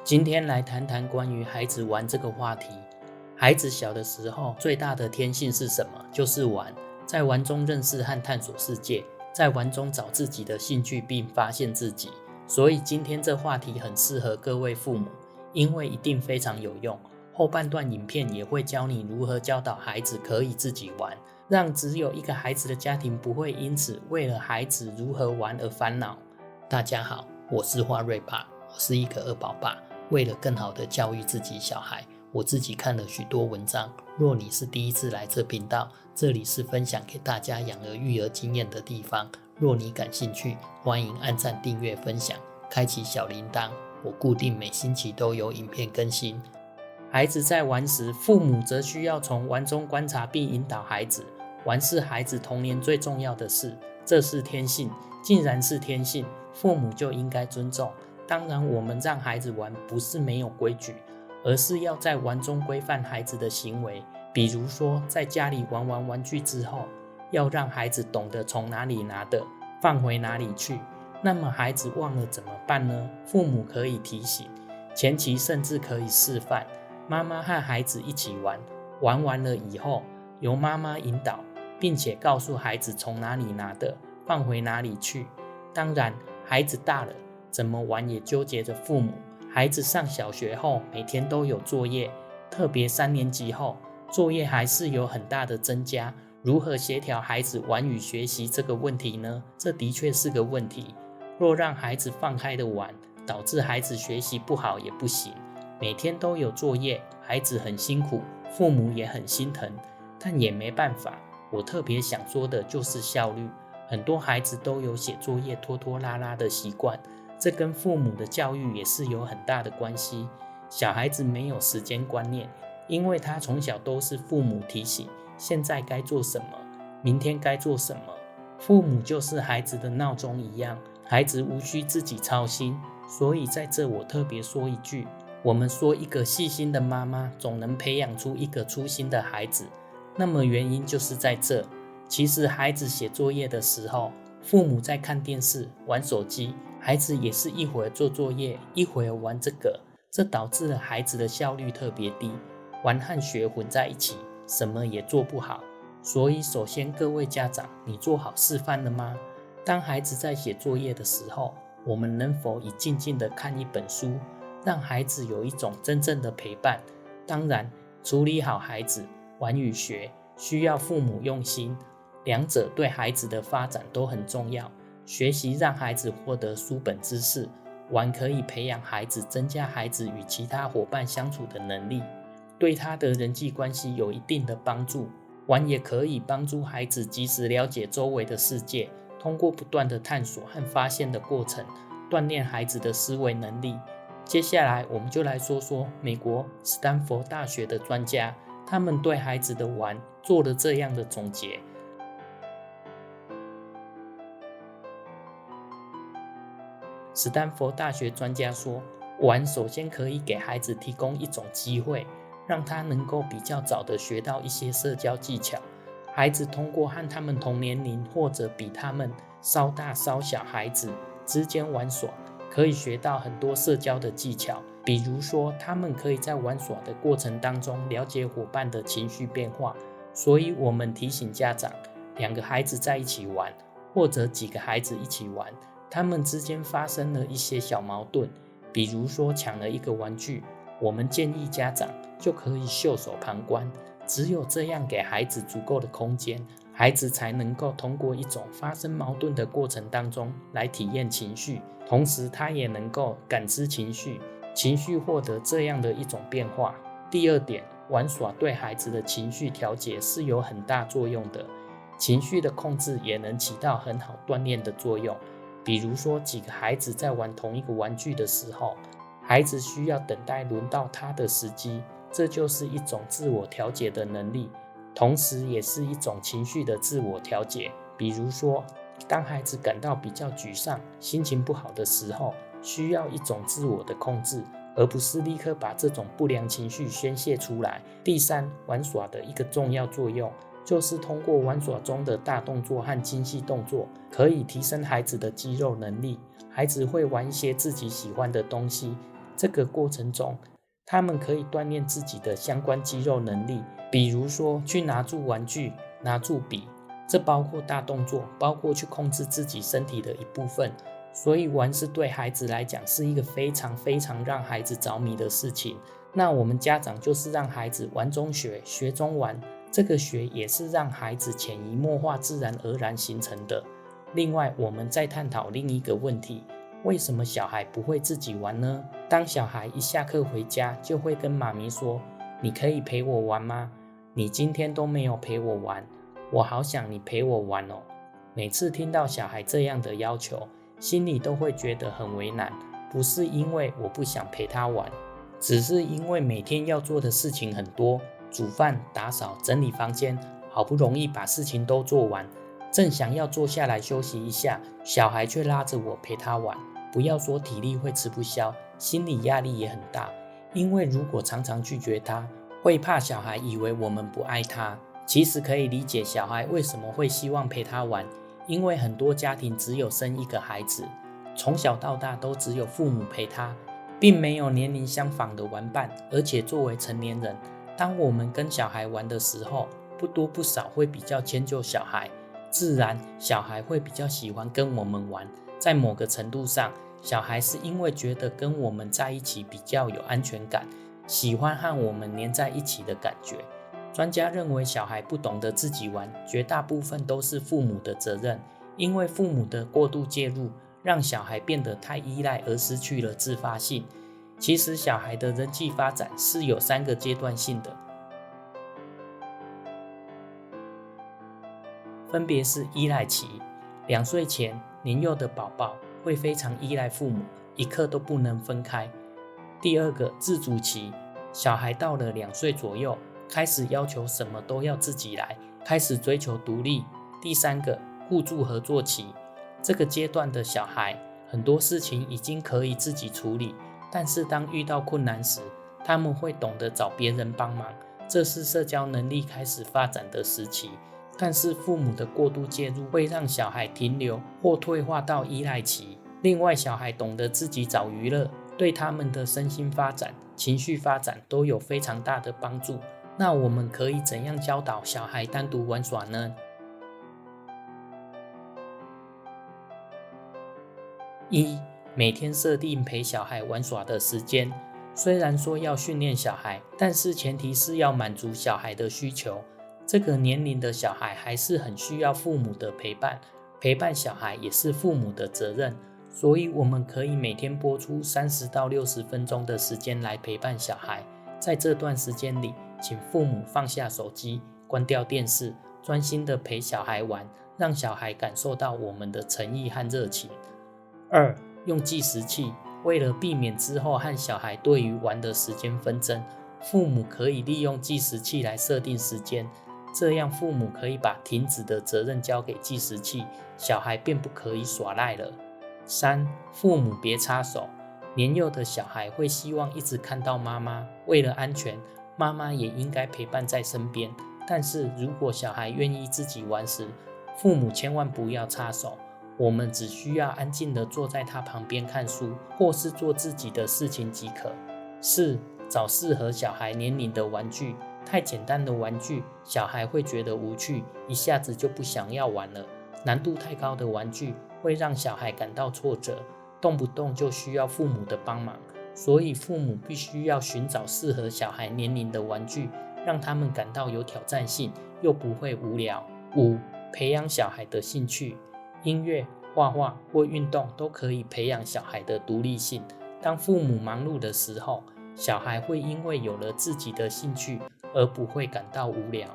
今天来谈谈关于孩子玩这个话题。孩子小的时候，最大的天性是什么？就是玩，在玩中认识和探索世界，在玩中找自己的兴趣并发现自己。所以今天这话题很适合各位父母，因为一定非常有用。后半段影片也会教你如何教导孩子可以自己玩，让只有一个孩子的家庭不会因此为了孩子如何玩而烦恼。大家好，我是花瑞爸，我是一个二宝爸。为了更好的教育自己小孩，我自己看了许多文章。若你是第一次来这频道，这里是分享给大家养儿育儿经验的地方。若你感兴趣，欢迎按赞、订阅、分享，开启小铃铛。我固定每星期都有影片更新。孩子在玩时，父母则需要从玩中观察并引导孩子。玩是孩子童年最重要的事，这是天性，既然是天性，父母就应该尊重。当然，我们让孩子玩不是没有规矩，而是要在玩中规范孩子的行为。比如说，在家里玩完玩具之后，要让孩子懂得从哪里拿的，放回哪里去。那么孩子忘了怎么办呢？父母可以提醒，前期甚至可以示范。妈妈和孩子一起玩，玩完了以后，由妈妈引导，并且告诉孩子从哪里拿的，放回哪里去。当然，孩子大了，怎么玩也纠结着父母。孩子上小学后，每天都有作业，特别3年级后，作业还是有很大的增加。如何协调孩子玩与学习这个问题呢？这的确是个问题。若让孩子放开的玩，导致孩子学习不好也不行。每天都有作业，孩子很辛苦，父母也很心疼，但也没办法。我特别想说的就是效率。很多孩子都有写作业拖拖拉拉的习惯，这跟父母的教育也是有很大的关系。小孩子没有时间观念，因为他从小都是父母提醒，现在该做什么，明天该做什么。父母就是孩子的闹钟一样，孩子无需自己操心。所以在这我特别说一句，我们说一个细心的妈妈总能培养出一个粗心的孩子，那么原因就是在这。其实孩子写作业的时候，父母在看电视、玩手机，孩子也是一会儿做作业，一会儿玩这个，这导致了孩子的效率特别低，玩和学混在一起，什么也做不好。所以首先各位家长，你做好示范了吗？当孩子在写作业的时候，我们能否以静静地看一本书，让孩子有一种真正的陪伴？当然，处理好孩子玩与学，需要父母用心，两者对孩子的发展都很重要。学习让孩子获得书本知识，玩可以培养孩子，增加孩子与其他伙伴相处的能力，对他的人际关系有一定的帮助。玩也可以帮助孩子及时了解周围的世界，通过不断的探索和发现的过程，锻炼孩子的思维能力。接下来我们就来说说美国斯坦福大学的专家，他们对孩子的玩做了这样的总结。斯坦福大学专家说，玩首先可以给孩子提供一种机会，让他能够比较早的学到一些社交技巧。孩子通过和他们同年龄或者比他们稍大稍小孩子之间玩耍，可以学到很多社交的技巧。比如说，他们可以在玩耍的过程当中了解伙伴的情绪变化。所以我们提醒家长，2个孩子在一起玩，或者几个孩子一起玩，他们之间发生了一些小矛盾，比如说抢了一个玩具，我们建议家长就可以袖手旁观。只有这样给孩子足够的空间，孩子才能够通过一种发生矛盾的过程当中来体验情绪，同时他也能够感知情绪获得这样的一种变化。第二点，玩耍对孩子的情绪调节是有很大作用的，情绪的控制也能起到很好锻炼的作用。比如说，几个孩子在玩同一个玩具的时候，孩子需要等待轮到他的时机，这就是一种自我调节的能力，同时也是一种情绪的自我调节。比如说，当孩子感到比较沮丧、心情不好的时候，需要一种自我的控制，而不是立刻把这种不良情绪宣泄出来。第三，玩耍的一个重要作用，就是通过玩耍中的大动作和精细动作，可以提升孩子的肌肉能力。孩子会玩一些自己喜欢的东西，这个过程中，他们可以锻炼自己的相关肌肉能力，比如说去拿住玩具、拿住笔，这包括大动作，包括去控制自己身体的一部分。所以玩是对孩子来讲是一个非常非常让孩子着迷的事情。那我们家长就是让孩子玩中学，学中玩，这个学也是让孩子潜移默化、自然而然形成的。另外，我们再探讨另一个问题，为什么小孩不会自己玩呢？当小孩一下课回家，就会跟妈咪说：“你可以陪我玩吗？你今天都没有陪我玩，我好想你陪我玩哦。”每次听到小孩这样的要求，心里都会觉得很为难，不是因为我不想陪他玩，只是因为每天要做的事情很多，煮饭、打扫、整理房间，好不容易把事情都做完，正想要坐下来休息一下，小孩却拉着我陪他玩。不要说体力会吃不消，心理压力也很大，因为如果常常拒绝他，会怕小孩以为我们不爱他。其实可以理解小孩为什么会希望陪他玩，因为很多家庭只有生一个孩子，从小到大都只有父母陪他，并没有年龄相仿的玩伴。而且作为成年人，当我们跟小孩玩的时候，不多不少会比较迁就小孩，自然小孩会比较喜欢跟我们玩。在某个程度上，小孩是因为觉得跟我们在一起比较有安全感，喜欢和我们黏在一起的感觉。专家认为，小孩不懂得自己玩，绝大部分都是父母的责任，因为父母的过度介入，让小孩变得太依赖而失去了自发性。其实小孩的人际发展是有3个阶段性的，分别是依赖期，2岁前年幼的宝宝会非常依赖父母，一刻都不能分开。第2个自主期，小孩到了2岁左右，开始要求什么都要自己来，开始追求独立。第3个互助合作期，这个阶段的小孩很多事情已经可以自己处理，但是当遇到困难时，他们会懂得找别人帮忙，这是社交能力开始发展的时期。但是父母的过度介入会让小孩停留或退化到依赖期。另外，小孩懂得自己找娱乐，对他们的身心发展、情绪发展都有非常大的帮助。那我们可以怎样教导小孩单独玩耍呢？1. 每天设定陪小孩玩耍的时间。虽然说要训练小孩，但是前提是要满足小孩的需求。这个年龄的小孩还是很需要父母的陪伴，陪伴小孩也是父母的责任。所以我们可以每天播出30到60分钟的时间来陪伴小孩。在这段时间里，请父母放下手机，关掉电视，专心的陪小孩玩，让小孩感受到我们的诚意和热情。2. 用计时器，为了避免之后和小孩对于玩的时间纷争，父母可以利用计时器来设定时间，这样父母可以把停止的责任交给计时器，小孩便不可以耍赖了。3. 父母别插手，年幼的小孩会希望一直看到妈妈，为了安全，妈妈也应该陪伴在身边。但是如果小孩愿意自己玩时，父母千万不要插手，我们只需要安静地坐在他旁边看书，或是做自己的事情即可。4. 找适合小孩年龄的玩具，太简单的玩具，小孩会觉得无趣，一下子就不想要玩了。难度太高的玩具会让小孩感到挫折，动不动就需要父母的帮忙，所以父母必须要寻找适合小孩年龄的玩具，让他们感到有挑战性，又不会无聊。5. 培养小孩的兴趣，音乐、画画或运动都可以培养小孩的独立性。当父母忙碌的时候，小孩会因为有了自己的兴趣而不会感到无聊。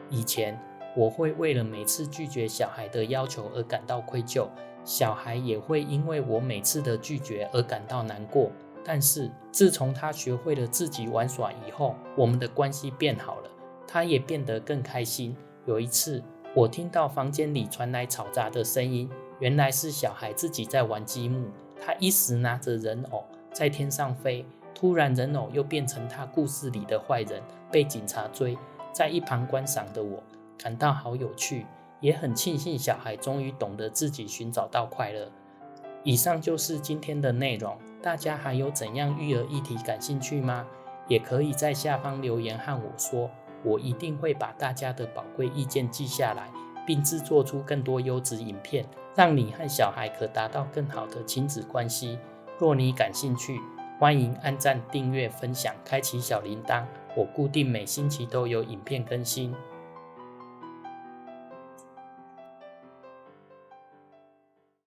以前我会为了每次拒绝小孩的要求而感到愧疚，小孩也会因为我每次的拒绝而感到难过。但是自从他学会了自己玩耍以后，我们的关系变好了，他也变得更开心。有一次，我听到房间里传来嘈杂的声音，原来是小孩自己在玩积木。他一时拿着人偶在天上飞，突然人偶又变成他故事里的坏人，被警察追。在一旁观赏的我感到好有趣，也很庆幸小孩终于懂得自己寻找到快乐。以上就是今天的内容，大家还有怎样育儿议题感兴趣吗？也可以在下方留言和我说，我一定会把大家的宝贵意见记下来，并制作出更多优质影片，让你和小孩可达到更好的亲子关系。若你感兴趣，欢迎按赞、订阅、分享，开启小铃铛，我固定每星期都有影片更新。